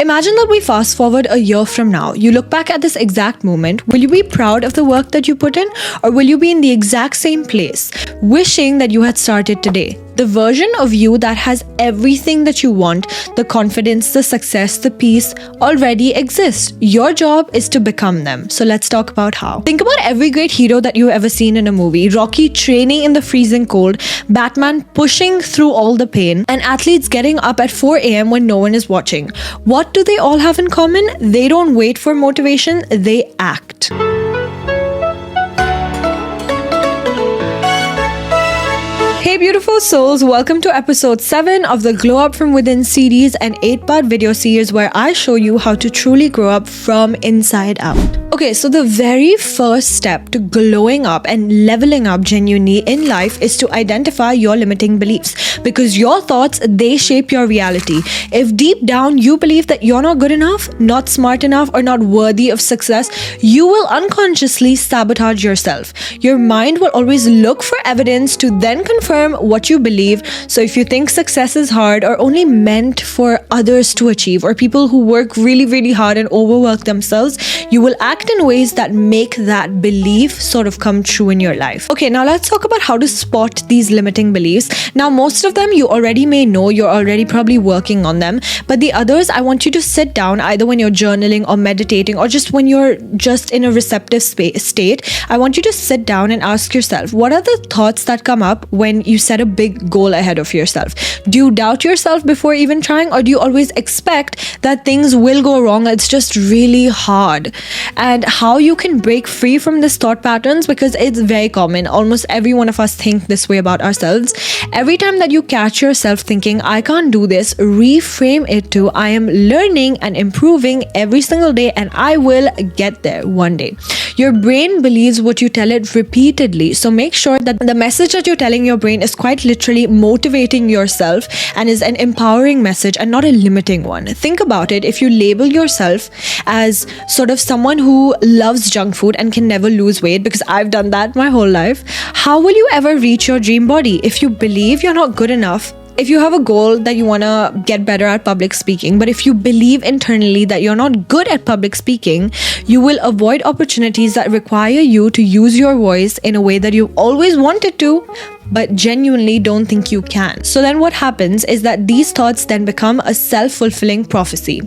Imagine that we fast forward a year from now. You look back at this exact moment. Will you be proud of the work that you put in, or will you be in the exact same place, wishing that you had started today? The version of you that has everything that you want, the confidence, the success, the peace, already exists. Your job is to become them. So let's talk about how. Think about every great hero that you've ever seen in a movie. Rocky training in the freezing cold, Batman pushing through all the pain, and athletes getting up at 4 a.m. when no one is watching. What do they all have in common? They don't wait for motivation, they act. Hey beautiful souls, welcome to episode 7 of the Glow Up From Within series, an 8-part video series where I show you how to truly grow up from inside out. Okay, so the very first step to glowing up and leveling up genuinely in life is to identify your limiting beliefs, because your thoughts, they shape your reality. If deep down you believe that you're not good enough, not smart enough, or not worthy of success, you will unconsciously sabotage yourself. Your mind will always look for evidence to then confirm what you believe. So if you think success is hard or only meant for others to achieve, or people who work really hard and overwork themselves, you will act in ways that make that belief sort of come true in your life. Okay, now let's talk about how to spot these limiting beliefs. Now, most of them you already may know, you're already probably working on them, but the others, I want you to sit down either when you're journaling or meditating, or just when you're just in a receptive state. I want you to sit down and ask yourself, what are the thoughts that come up when you set a big goal ahead of yourself? Do you doubt yourself before even trying, or do you always expect that things will go wrong? It's just really hard. And how you can break free from this thought patterns, because it's very common. Almost every one of us think this way about ourselves. Every time that you catch yourself thinking, I can't do this, reframe it to, I am learning and improving every single day, and I will get there one day. Your brain believes what you tell it repeatedly. So make sure that the message that you're telling your brain is quite literally motivating yourself and is an empowering message and not a limiting one. Think about it. If you label yourself as sort of someone who loves junk food and can never lose weight, because I've done that my whole life, how will you ever reach your dream body? If you believe you're not good enough, if you have a goal that you want to get better at public speaking, but if you believe internally that you're not good at public speaking, you will avoid opportunities that require you to use your voice in a way that you always wanted to, but genuinely don't think you can. So then what happens is that these thoughts then become a self-fulfilling prophecy.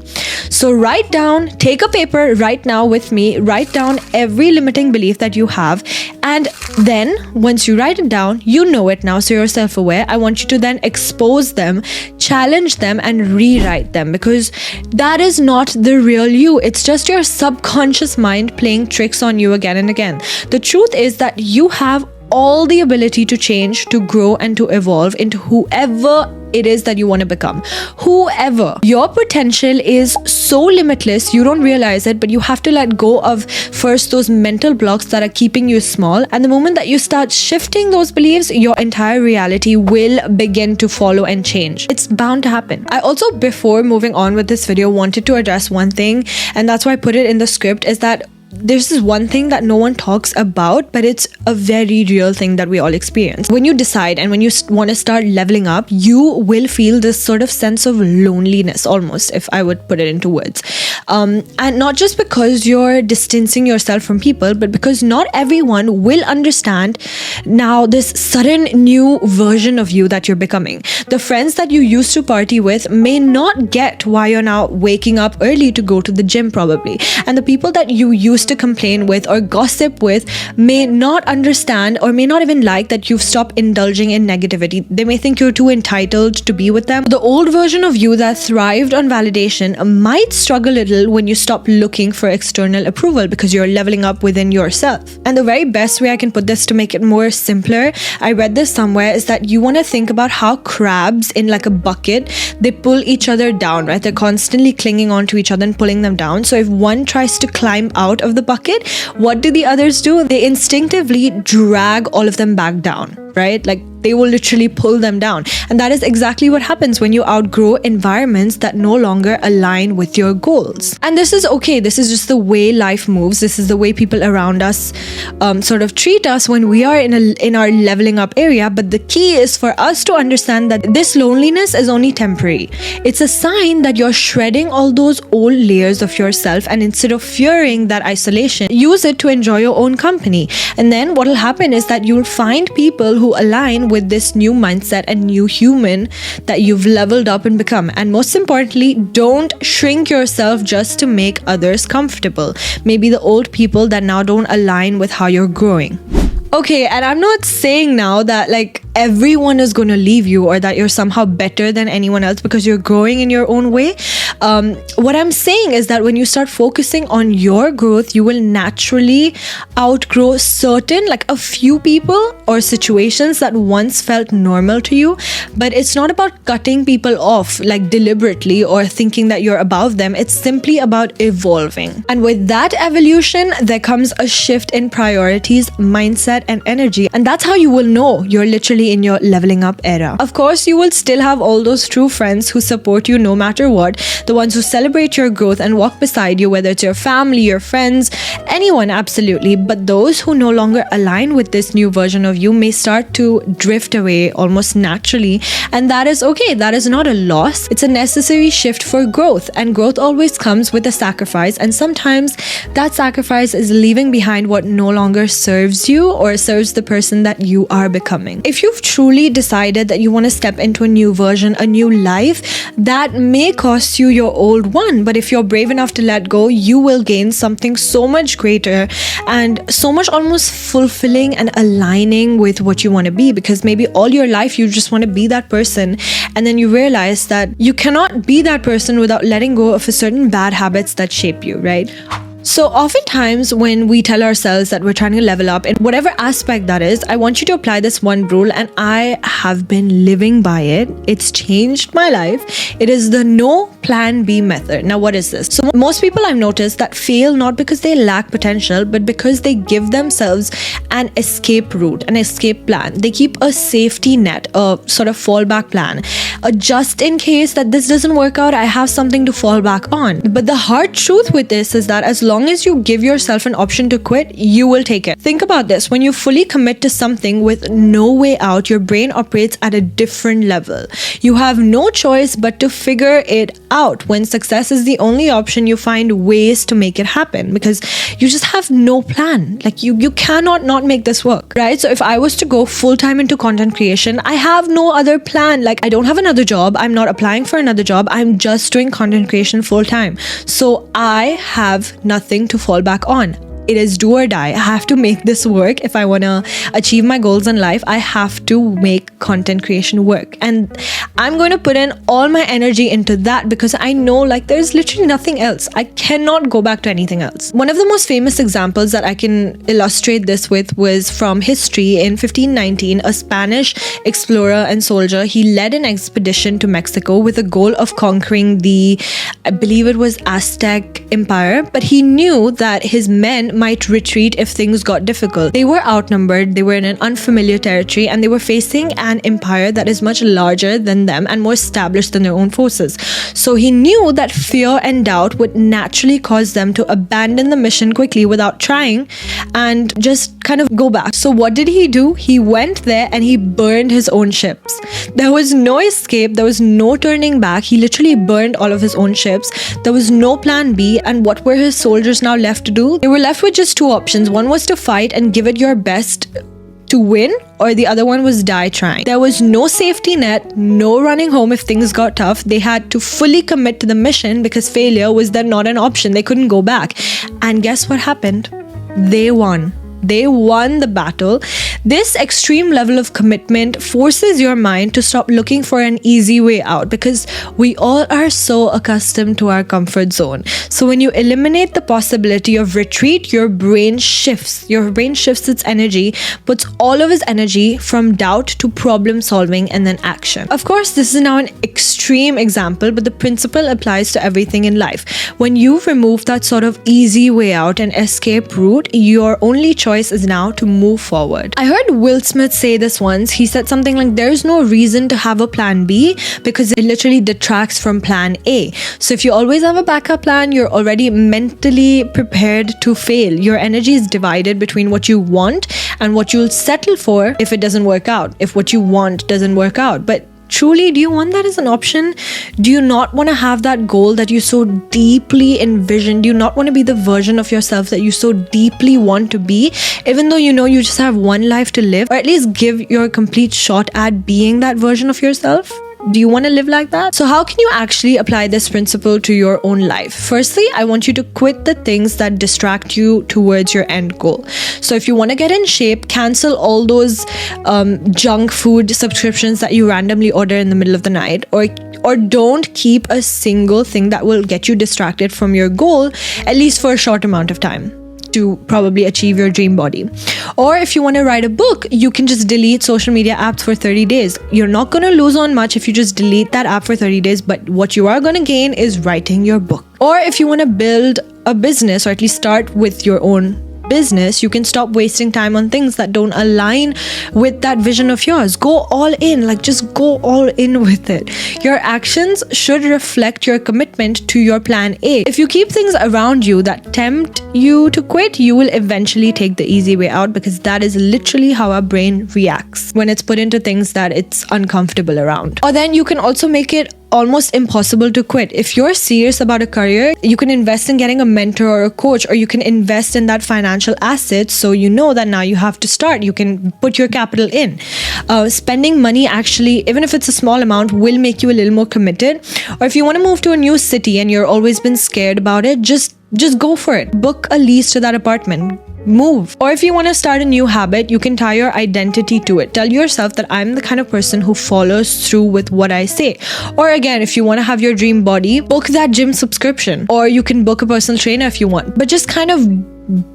So write down, take a paper right now with me, write down every limiting belief that you have, and then once you write it down, you know it now, so you're self-aware. I want you to then expose them, challenge them, and rewrite them, because that is not the real you. It's just your subconscious mind playing tricks on you again and again. The truth is that you have all the ability to change, to grow, and to evolve into whoever it is that you want to become. Whoever. Your potential is so limitless, you don't realize it, but you have to let go of first those mental blocks that are keeping you small. And the moment that you start shifting those beliefs, your entire reality will begin to follow and change. It's bound to happen. I also, before moving on with this video, wanted to address one thing, and that's why I put it in the script, is that there's this one thing that no one talks about, but it's a very real thing that we all experience. When you decide and when you want to start leveling up, you will feel this sort of sense of loneliness, almost, if I would put it into words. And not just because you're distancing yourself from people, but because not everyone will understand now this sudden new version of you that you're becoming. The friends that you used to party with may not get why you're now waking up early to go to the gym, probably. And the people that you used to complain with or gossip with may not understand or may not even like that you've stopped indulging in negativity. They may think you're too entitled to be with them. The old version of you that thrived on validation might struggle a little when you stop looking for external approval, because you're leveling up within yourself. And the very best way I can put this to make it more simpler, I read this somewhere, is that you want to think about how crabs in like a bucket, they pull each other down, right? They're constantly clinging on to each other and pulling them down. So if one tries to climb out of the bucket, what do the others do? They instinctively drag all of them back down, right? Like they will literally pull them down. And that is exactly what happens when you outgrow environments that no longer align with your goals. And this is okay. This is just the way life moves. This is the way people around us sort of treat us when we are in our leveling up area. But the key is for us to understand that this loneliness is only temporary. It's a sign that you're shredding all those old layers of yourself, and instead of fearing that isolation, use it to enjoy your own company. And then what will happen is that you'll find people who align with this new mindset and new human that you've leveled up and become. And most importantly, don't shrink yourself just to make others comfortable. Maybe the old people that now don't align with how you're growing. Okay, and I'm not saying now that like everyone is going to leave you or that you're somehow better than anyone else because you're growing in your own way. What I'm saying is that when you start focusing on your growth, you will naturally outgrow certain, like a few people or situations that once felt normal to you. But it's not about cutting people off like deliberately or thinking that you're above them. It's simply about evolving. And with that evolution, there comes a shift in priorities, mindset, and energy. And that's how you will know you're literally in your leveling up era. Of course, you will still have all those true friends who support you no matter what, the ones who celebrate your growth and walk beside you, whether it's your family, your friends, anyone, absolutely. But those who no longer align with this new version of you may start to drift away almost naturally. And that is okay. That is not a loss. It's a necessary shift for growth. And growth always comes with a sacrifice. And sometimes that sacrifice is leaving behind what no longer serves you or serves the person that you are becoming. If you've truly decided that you want to step into a new version, a new life, that may cost you your old one. But if you're brave enough to let go, you will gain something so much greater and so much almost fulfilling and aligning with what you want to be. Because maybe all your life you just want to be that person, and then you realize that you cannot be that person without letting go of a certain bad habits that shape you, right? So oftentimes when we tell ourselves that we're trying to level up in whatever aspect that is, I want you to apply this one rule, and I have been living by it. It's changed my life. It is the no plan B method. Now, what is this? So most people I've noticed that fail not because they lack potential, but because they give themselves an escape route, an escape plan. They keep a safety net, a sort of fallback plan. Just in case that this doesn't work out, I have something to fall back on. But the hard truth with this is that as long as you give yourself an option to quit, you will take it. Think about this. When you fully commit to something with no way out, your brain operates at a different level. You have no choice but to figure it out. When success is the only option, you find ways to make it happen because you just have no plan. Like you cannot not make this work, right? So if I was to go full time into content creation, I have no other plan. Like I don't have another job. I'm not applying for another job. I'm just doing content creation full time. So I have nothing to fall back on. It is do or die. I have to make this work. If I want to achieve my goals in life, I have to make content creation work. And I'm going to put in all my energy into that because I know like there's literally nothing else. I cannot go back to anything else. One of the most famous examples that I can illustrate this with was from history. In 1519, a Spanish explorer and soldier, he led an expedition to Mexico with the goal of conquering the, I believe it was Aztec Empire, but he knew that his men might retreat if things got difficult. They were outnumbered, they were in an unfamiliar territory, and they were facing an empire that is much larger than them and more established than their own forces. So he knew that fear and doubt would naturally cause them to abandon the mission quickly without trying and just kind of go back. So what did he do? He went there and he burned his own ships. There was no escape, there was no turning back. He literally burned all of his own ships. There was no plan B. And what were his soldiers now left to do? They were left with just two options. One was to fight and give it your best to win, or the other one was die trying. There was no safety net, no running home if things got tough. They had to fully commit to the mission because failure was then not an option. They couldn't go back. And guess what happened? They won. They won the battle. This extreme level of commitment forces your mind to stop looking for an easy way out because we all are so accustomed to our comfort zone. So when you eliminate the possibility of retreat, your brain shifts. Your brain shifts its energy, puts all of its energy from doubt to problem solving and then action. Of course, this is now an extreme example, but the principle applies to everything in life. When you remove that sort of easy way out and escape route, your only choice is now to move forward. I heard heard Will Smith say this once. He said something like, there's no reason to have a plan B because it literally detracts from plan A. So if you always have a backup plan, you're already mentally prepared to fail. Your energy is divided between what you want and what you'll settle for if it doesn't work out, if what you want doesn't work out. But truly, do you want that as an option? Do you not want to have that goal that you so deeply envision? Do you not want to be the version of yourself that you so deeply want to be, even though you know you just have one life to live? Or at least give your complete shot at being that version of yourself? Do you want to live like that? So how can you actually apply this principle to your own life? Firstly, I want you to quit the things that distract you towards your end goal. So if you want to get in shape, cancel all those junk food subscriptions that you randomly order in the middle of the night, or don't keep a single thing that will get you distracted from your goal, at least for a short amount of time, to probably achieve your dream body. Or if you want to write a book, you can just delete social media apps for 30 days. You're not going to lose on much if you just delete that app for 30 days, but what you are going to gain is writing your book. Or if you want to build a business, or at least start with your own business, you can stop wasting time on things that don't align with that vision of yours. Go all in, like just go all in with it. Your actions should reflect your commitment to your plan A. If you keep things around you that tempt you to quit, you will eventually take the easy way out, because that is literally how our brain reacts when it's put into things that it's uncomfortable around. Or then you can also make it almost impossible to quit. If you're serious about a career, you can invest in getting a mentor or a coach, or you can invest in that financial asset, so you know that now you have to start. You can put your capital in. Spending money, actually, even if it's a small amount, will make you a little more committed. Or if you want to move to a new city and you're always been scared about it, just go for it. Book a lease to that apartment. Move. Or if you want to start a new habit, you can tie your identity to it. Tell yourself that I'm the kind of person who follows through with what I say. Or again, if you want to have your dream body, book that gym subscription. Or you can book a personal trainer if you want. But just kind of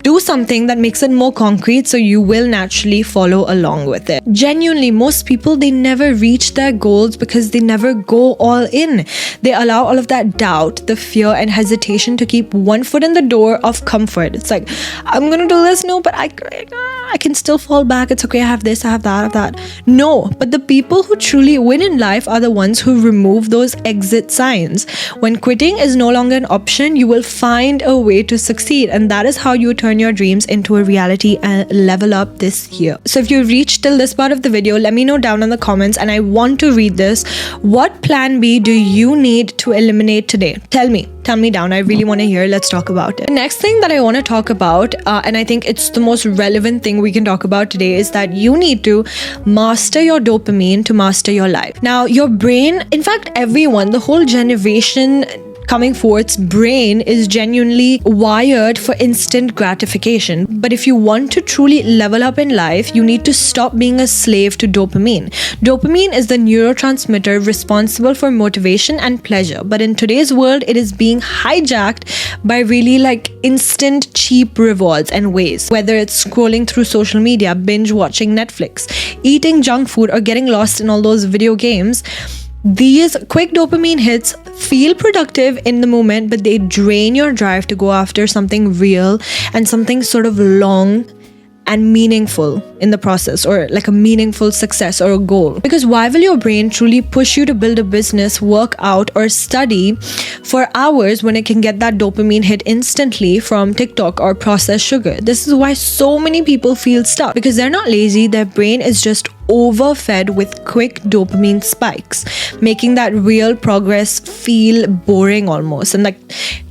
do something that makes it more concrete, so you will naturally follow along with it. Genuinely, most people, they never reach their goals because they never go all in. They allow all of that doubt, the fear and hesitation to keep one foot in the door of comfort. It's like, I'm gonna do this, no, but I can still fall back. It's okay, I have this, I have that, I have that. No, but the people who truly win in life are the ones who remove those exit signs. When quitting is no longer an option, you will find a way to succeed, and that is how you turn your dreams into a reality and level up this year. So if you reached till this part of the video, let me know down in the comments, and I want to read this. What plan B do you need to eliminate today? Tell me down. I really want to hear. Let's talk about it. The next thing that I want to talk about, and I think it's the most relevant thing we can talk about today, is that you need to master your dopamine to master your life. Now, your brain, in fact, everyone, the whole generation coming forth's brain is genuinely wired for instant gratification. But if you want to truly level up in life, you need to stop being a slave to dopamine. Dopamine is the neurotransmitter responsible for motivation and pleasure. But in today's world, it is being hijacked by really like instant, cheap rewards and ways. Whether it's scrolling through social media, binge watching Netflix, eating junk food, or getting lost in all those video games, these quick dopamine hits feel productive in the moment, but they drain your drive to go after something real and something sort of long and meaningful in the process, or like a meaningful success or a goal. Because why will your brain truly push you to build a business, work out, or study for hours when it can get that dopamine hit instantly from TikTok or processed sugar? This is why so many people feel stuck, because they're not lazy. Their brain is just overfed with quick dopamine spikes, making that real progress feel boring almost, and like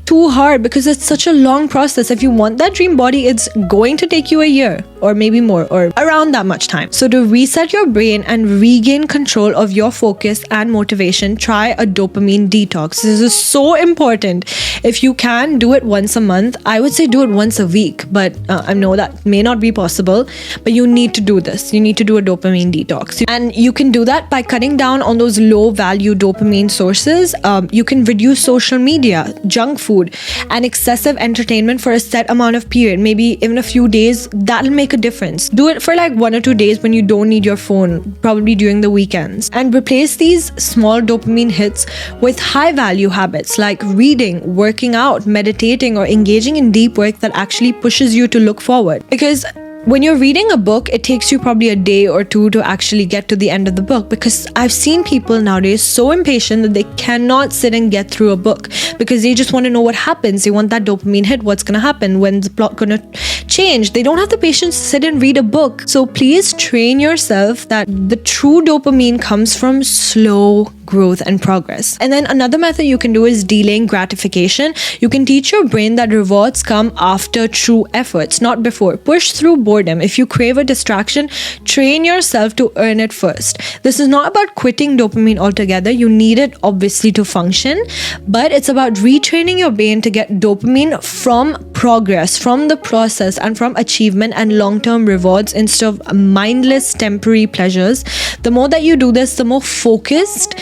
too hard, because it's such a long process. If you want that dream body, it's going to take you a year or maybe more, or around that much time. So to reset your brain and regain control of your focus and motivation, try a dopamine detox. This is so important. If you can do it once a month, I would say do it once a week, but I know that may not be possible, but you need to do this. You need to do a dopamine detox, and you can do that by cutting down on those low value dopamine sources. You can reduce social media, junk food, and excessive entertainment for a set amount of period, maybe even a few days. That'll make a difference. Do it for like 1 or 2 days when you don't need your phone, probably during the weekends, and replace these small dopamine hits with high value habits like reading, working out, meditating, or engaging in deep work that actually pushes you to look forward. Because when you're reading a book, it takes you probably a day or two to actually get to the end of the book, because I've seen people nowadays so impatient that they cannot sit and get through a book because they just want to know what happens. They want that dopamine hit. What's going to happen? When's the plot going to change? They don't have the patience to sit and read a book. So please train yourself that the true dopamine comes from slow growth and progress. And then another method you can do is delaying gratification. You can teach your brain that rewards come after true efforts, not before. Push through boredom. If you crave a distraction, train yourself to earn it first. This is not about quitting dopamine altogether. You need it obviously to function, but it's about retraining your brain to get dopamine from progress, from the process, and from achievement and long-term rewards instead of mindless temporary pleasures. The more that you do this, the more focused,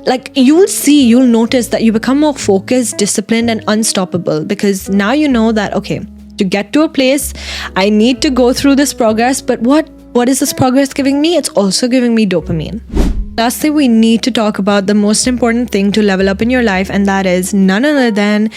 like you'll notice that you become more focused, disciplined, and unstoppable, because now you know that, okay, to get to a place, I need to go through this progress, but what is this progress giving me? It's also giving me dopamine. Lastly, we need to talk about the most important thing to level up in your life, and that is none other than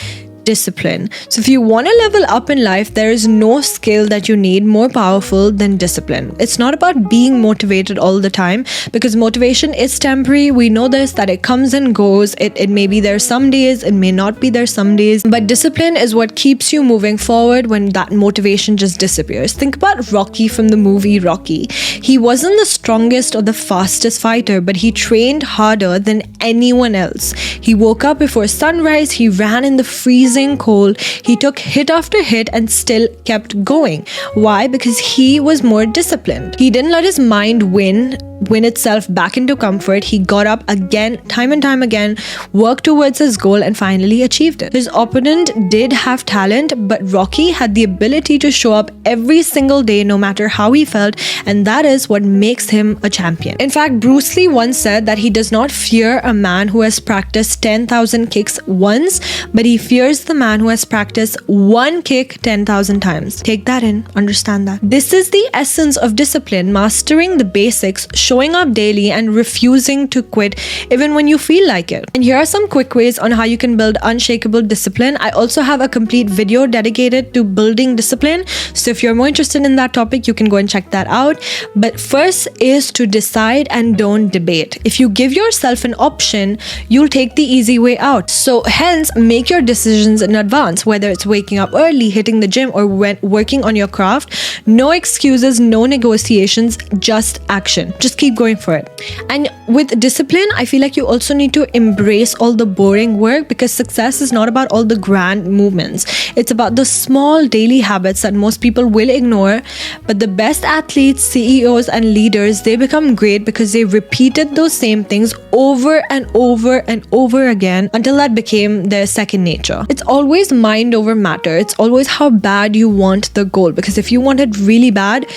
discipline. So if you want to level up in life, there is no skill that you need more powerful than discipline. It's not about being motivated all the time, because motivation is temporary. We know this, that it comes and goes. It may be there some days, it may not be there some days, but discipline is what keeps you moving forward when that motivation just disappears. Think about Rocky from the movie Rocky. He wasn't the strongest or the fastest fighter, but he trained harder than anyone else. He woke up before sunrise, he ran in the freezing cold, he took hit after hit and still kept going. Why? Because he was more disciplined. He didn't let his mind win itself back into comfort. He got up again, time and time again, worked towards his goal, and finally achieved it. His opponent did have talent, but Rocky had the ability to show up every single day no matter how he felt, and that is what makes him a champion. In fact, Bruce Lee once said that he does not fear a man who has practiced 10,000 kicks once, but he fears the man who has practiced one kick 10,000 times. Take that in, understand that. This is the essence of discipline: mastering the basics, showing up daily, and refusing to quit even when you feel like it. And here are some quick ways on how you can build unshakable discipline. I also have a complete video dedicated to building discipline, so if you're more interested in that topic, you can go and check that out. But first is to decide and don't debate. If you give yourself an option, you'll take the easy way out. So hence, make your decisions in advance, whether it's waking up early, hitting the gym, or working on your craft. No excuses, no negotiations, just action. Just keep going for it. And with discipline, I feel like you also need to embrace all the boring work, because success is not about all the grand movements. It's about the small daily habits that most people will ignore. But the best athletes, CEOs, and leaders, they become great because they repeated those same things over and over and over again until that became their second nature. It's always mind over matter. It's always how bad you want the goal, because if you want it really bad,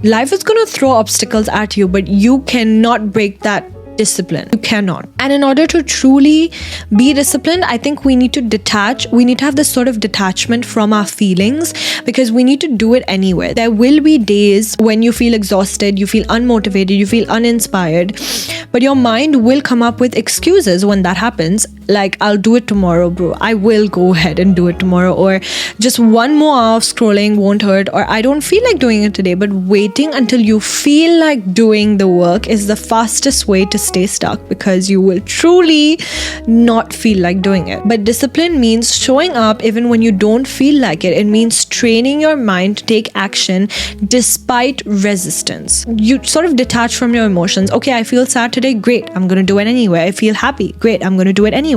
life is going to throw obstacles at you, but you cannot break that discipline. You cannot. And in order to truly be disciplined, I think we need to detach. We need to have this sort of detachment from our feelings, because we need to do it anyway. There will be days when you feel exhausted, you feel unmotivated, you feel uninspired, but your mind will come up with excuses when that happens. Like, I'll do it tomorrow, bro. I will go ahead and do it tomorrow. Or just one more hour of scrolling won't hurt. Or I don't feel like doing it today. But waiting until you feel like doing the work is the fastest way to stay stuck, because you will truly not feel like doing it. But discipline means showing up even when you don't feel like it. It means training your mind to take action despite resistance. You sort of detach from your emotions. Okay, I feel sad today. Great. I'm going to do it anyway. I feel happy. Great. I'm going to do it anyway.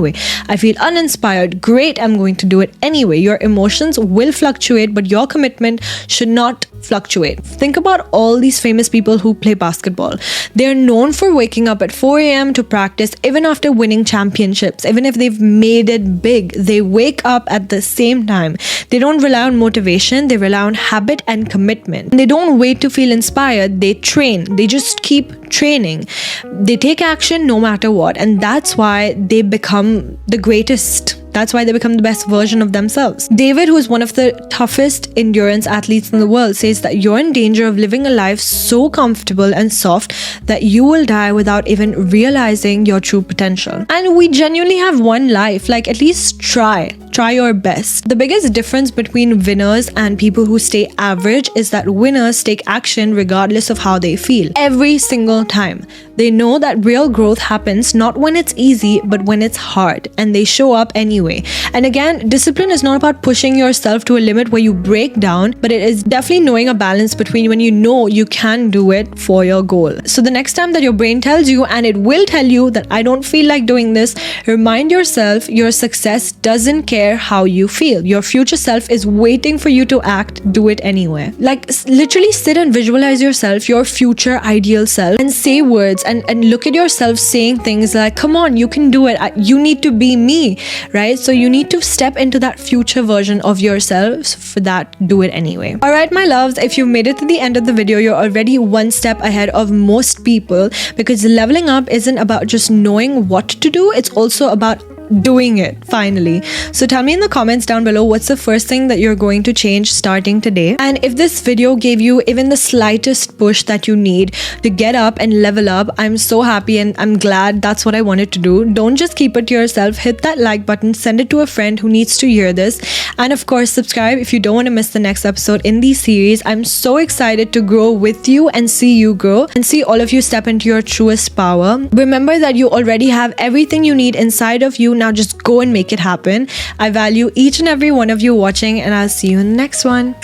I feel uninspired. Great, I'm going to do it anyway. Your emotions will fluctuate, but your commitment should not fluctuate. Think about all these famous people who play basketball. They're known for waking up at 4 a.m. to practice, even after winning championships. Even if they've made it big, they wake up at the same time. They don't rely on motivation, they rely on habit and commitment. They don't wait to feel inspired, they train. They just keep training. They take action no matter what, and that's why they become the greatest That's why they become the best version of themselves. David, who is one of the toughest endurance athletes in the world, says that you're in danger of living a life so comfortable and soft that you will die without even realizing your true potential. And we genuinely have one life. Like, at least try your best. The biggest difference between winners and people who stay average is that winners take action regardless of how they feel. Every single time. They know that real growth happens not when it's easy, but when it's hard, and they show up anyway. And again, discipline is not about pushing yourself to a limit where you break down, but it is definitely knowing a balance between when you know you can do it for your goal. So the next time that your brain tells you, and it will tell you, that I don't feel like doing this, remind yourself your success doesn't care how you feel. Your future self is waiting for you to act. Do it anyway. Like, literally sit and visualize yourself, your future ideal self, and say words and look at yourself saying things like, come on, you can do it. You need to be me, right? So you need to step into that future version of yourself. So for that, do it anyway. All right, my loves, if you've made it to the end of the video, you're already one step ahead of most people, because leveling up isn't about just knowing what to do. It's also about doing it finally. So tell me in the comments down below, what's the first thing that you're going to change starting today? And if this video gave you even the slightest push that you need to get up and level up, I'm so happy and I'm glad that's what I wanted to do. Don't just keep it to yourself. Hit that like button, send it to a friend who needs to hear this, and of course subscribe if you don't want to miss the next episode in the series. I'm so excited to grow with you and see you grow and see all of you step into your truest power. Remember that you already have everything you need inside of you. Now just go and make it happen. I value each and every one of you watching, and I'll see you in the next one.